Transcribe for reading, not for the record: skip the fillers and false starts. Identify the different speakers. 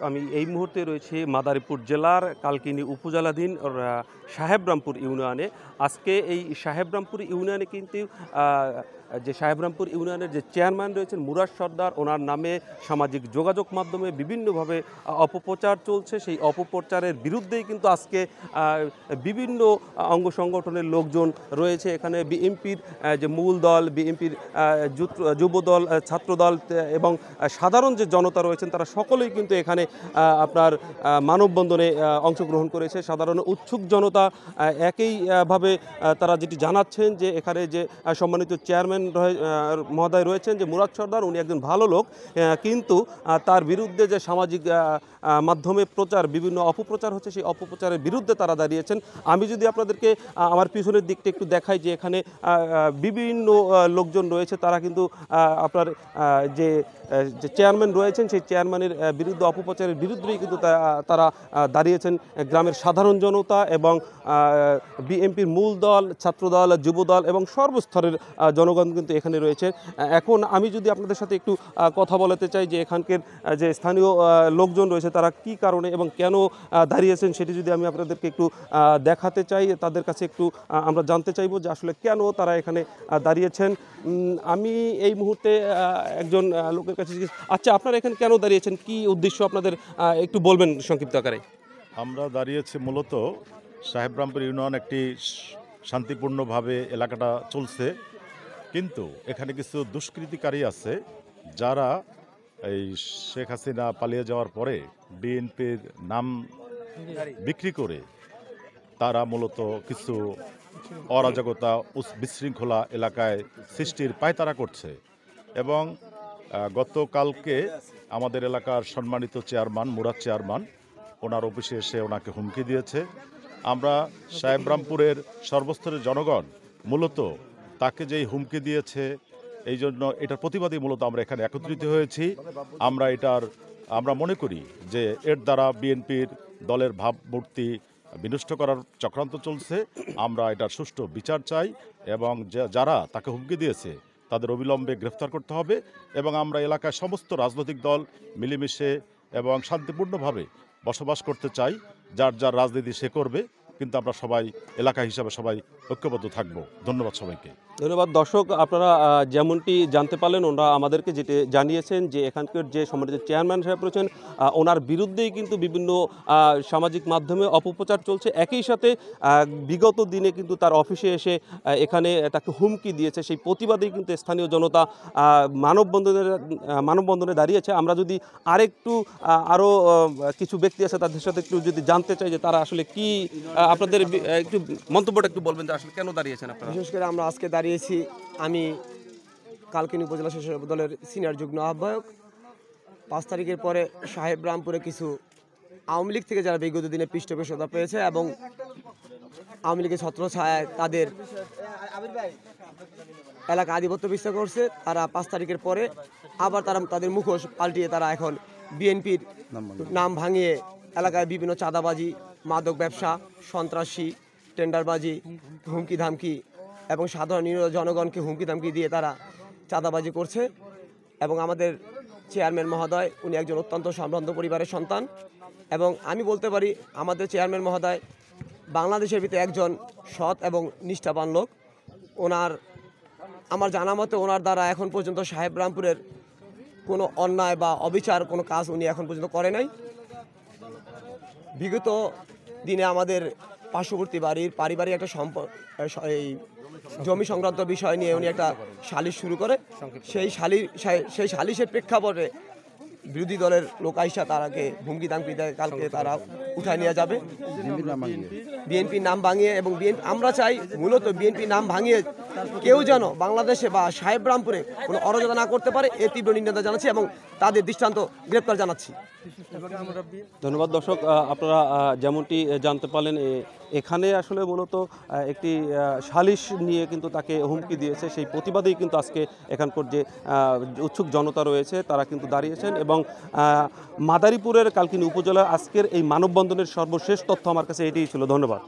Speaker 1: আমি এই মুহূর্তে রয়েছি মাদারীপুর জেলার কালকিনি উপজেলাধীন সাহেবরামপুর ইউনিয়নে। আজকে এই সাহেবরামপুর ইউনিয়নে কিন্তু যে সাহেবরামপুর ইউনিয়নের যে চেয়ারম্যান রয়েছেন মুরাদ সর্দার, ওনার নামে সামাজিক যোগাযোগ মাধ্যমে বিভিন্নভাবে অপপ্রচার চলছে। সেই অপপ্রচারের বিরুদ্ধেই কিন্তু আজকে বিভিন্ন অঙ্গ সংগঠনের লোকজন রয়েছে এখানে। বিএনপির যে মূল দল, বিএনপির যুবদল, ছাত্রদল এবং সাধারণ যে জনতা রয়েছেন তারা সকলেই কিন্তু এখানে আপনার মানববন্ধনে অংশগ্রহণ করেছে। সাধারণ উৎসুক জনতা একইভাবে তারা যেটি জানাচ্ছেন যে এখানে যে সম্মানিত চেয়ারম্যান মহোদয় রয়েছেন যে মুরাদ সর্দার, উনি একজন ভালো লোক, কিন্তু তার বিরুদ্ধে যে সামাজিক মাধ্যমে প্রচার, বিভিন্ন অপপ্রচার হচ্ছে, সেই অপপ্রচারের বিরুদ্ধে তারা দাঁড়িয়েছেন। আমি যদি আপনাদেরকে আমার পিছনের দিকটা একটু দেখাই যে এখানে বিভিন্ন লোকজন রয়েছে, তারা কিন্তু আপনার যে চেয়ারম্যান রয়েছেন সেই চেয়ারম্যানের বিরুদ্ধে অপপ্রচারের বিরুদ্ধেই কিন্তু তারা দাঁড়িয়েছেন। গ্রামের সাধারণ জনতা এবং বিএনপির মূল দল, ছাত্রদল, যুবদল এবং সর্বস্তরের জনগণ কিন্তু এখানে রয়েছে। এখন আমি যদি আপনাদের সাথে একটু কথা বলতে চাই যে এখানকার যে স্থানীয় লোকজন রয়েছে তারা কি কারণে এবং কেন দাঁড়িয়েছেন সেটি যদি আমি আপনাদেরকে একটু দেখাতে চাই, তাদের কাছে একটু আমরা জানতে চাইবো যে আসলে কেন তারা এখানে দাঁড়িয়েছেন। আমি এই মুহূর্তে একজন লোকের কাছে, আচ্ছা আপনারা এখানে কেন দাঁড়িয়েছেন, কি উদ্দেশ্য আপনাদের একটু বলবেন সংক্ষিপ্ত আকারে?
Speaker 2: আমরা দাঁড়িয়েছি মূলত সাহেবরামপুর ইউনিয়ন একটি শান্তিপূর্ণভাবে এলাকাটা চলছে, কিন্তু এখানে কিছু দুষ্কৃতিকারী আছে যারা এই শেখ হাসিনা পালিয়ে যাওয়ার পরে বিএনপির নাম বিক্রি করে তারা মূলত কিছু অরাজকতা, বিশৃঙ্খলা এলাকায় সৃষ্টির পায়তারা করছে। এবং গতকালকে আমাদের এলাকার সম্মানিত চেয়ারম্যান মুরাদ চেয়ারম্যান ওনার অফিসে এসে ওনাকে হুমকি দিয়েছে। আমরা সাহেবরামপুরের সর্বস্তরের জনগণ মূলত তাকে যেই হুমকি দিয়েছে এই জন্য এটার প্রতিবাদী মূলত আমরা এখানে একত্রিত হয়েছি। আমরা মনে করি যে এর দ্বারা বিএনপির দলের ভাবমূর্তি বিনষ্ট করার চক্রান্ত চলছে। আমরা এটার সুষ্ঠু বিচার চাই এবং যারা তাকে হুমকি দিয়েছে তাদের অবিলম্বে গ্রেফতার করতে হবে। এবং আমরা এলাকায় সমস্ত রাজনৈতিক দল মিলেমিশে এবং শান্তিপূর্ণভাবে বসবাস করতে চাই। যার যার রাজনীতি সে করবে, কিন্তু আমরা সবাই এলাকা হিসাবে সবাই ঐক্যবদ্ধ থাকব। ধন্যবাদ সবাইকে।
Speaker 1: ধন্যবাদ। দর্শক, আপনারা যেমনটি জানতে পারলেন, ওনারা আমাদেরকে যেটি জানিয়েছেন যে এখানকার যে সম্মানিত চেয়ারম্যান সাহেব রয়েছেন ওনার বিরুদ্ধেই কিন্তু বিভিন্ন সামাজিক মাধ্যমে অপপ্রচার চলছে। একই সাথে বিগত দিনে কিন্তু তার অফিসে এসে এখানে তাকে হুমকি দিয়েছে। সেই প্রতিবাদেই কিন্তু স্থানীয় জনতা মানববন্ধনে দাঁড়িয়েছে। আমরা যদি আরও কিছু ব্যক্তি আছে তাদের সাথে একটু যদি জানতে চাই যে তারা আসলে কি, আপনাদের একটু মন্তব্যটা একটু বলবেন যে আসলে কেন দাঁড়িয়েছেন আপনারা?
Speaker 3: বিশেষ করে আমরা আজকে দাঁড়িয়েছি, আমি কালকিনি উপজেলা স্বেচ্ছাসেবক দলের সিনিয়র যুগ্ম আহ্বায়ক। 5 তারিখের পরে সাহেবরামপুরে কিছু আওয়ামী লীগ থেকে যারা বিগত দিনে পৃষ্ঠপোষকতা পেয়েছে এবং আওয়ামী লীগের ছত্রছায়ায় তাদের এলাকা আধিপত্য বিস্তার করছে, তারা 5 তারিখের পরে আবার তাদের মুখোশ পাল্টিয়ে তারা এখন বিএনপির নাম ভাঙিয়ে এলাকায় বিভিন্ন চাঁদাবাজি, মাদক ব্যবসা, সন্ত্রাসী, টেন্ডারবাজি, হুমকি ধামকি এবং সাধারণ জনগণকে হুমকি ধামকি দিয়ে তারা চাঁদাবাজি করছে। এবং আমাদের চেয়ারম্যান মহোদয় উনি একজন অত্যন্ত সম্ভ্রান্ত পরিবারের সন্তান এবং আমি বলতে পারি আমাদের চেয়ারম্যান মহোদয় বাংলাদেশের ভিতরে একজন সৎ এবং নিষ্ঠাবান লোক। আমার জানা মতে ওনার দ্বারা এখন পর্যন্ত সাহেবরামপুরের কোনো অন্যায় বা অবিচার কোনো কাজ উনি এখন পর্যন্ত করে নাই। বিগত দিনে আমাদের পার্শ্ববর্তী বাড়ির পারিবারিক একটা এই জমি সংক্রান্ত বিষয় নিয়ে উনি একটা সালিশ শুরু করে। সেই সালিশের প্রেক্ষাপটে বিরোধী দলের লোক আইসা তারাকে হুমকি দামকি দেয়, কালকে তারা উঠায় নিয়ে যাবে বিএনপির নাম ভাঙিয়ে। এবং আমরা চাই মূলত বিএনপির নাম ভাঙিয়ে কেউ যেন বাংলাদেশে বা সাহেবরামপুরে কোনো অরাজকতা না করতে পারে, এ তীব্র নিন্দা জানাচ্ছি এবং তাদের দৃষ্টান্ত গ্রেপ্তার জানাচ্ছি।
Speaker 1: ধন্যবাদ। দর্শক, আপনারা যেমনটি জানতে পারলেন এখানে আসলে মূলত একটি সালিশ নিয়ে কিন্তু তাকে হুমকি দিয়েছে। সেই প্রতিবাদেই কিন্তু আজকে এখানকার যে উৎসুক জনতা রয়েছে তারা কিন্তু দাঁড়িয়েছেন। এবং মাদারীপুরের কালকিনি উপজেলা আজকের এই মানববন্ধনের সর্বশেষ তথ্য আমার কাছে এটিই ছিল। ধন্যবাদ।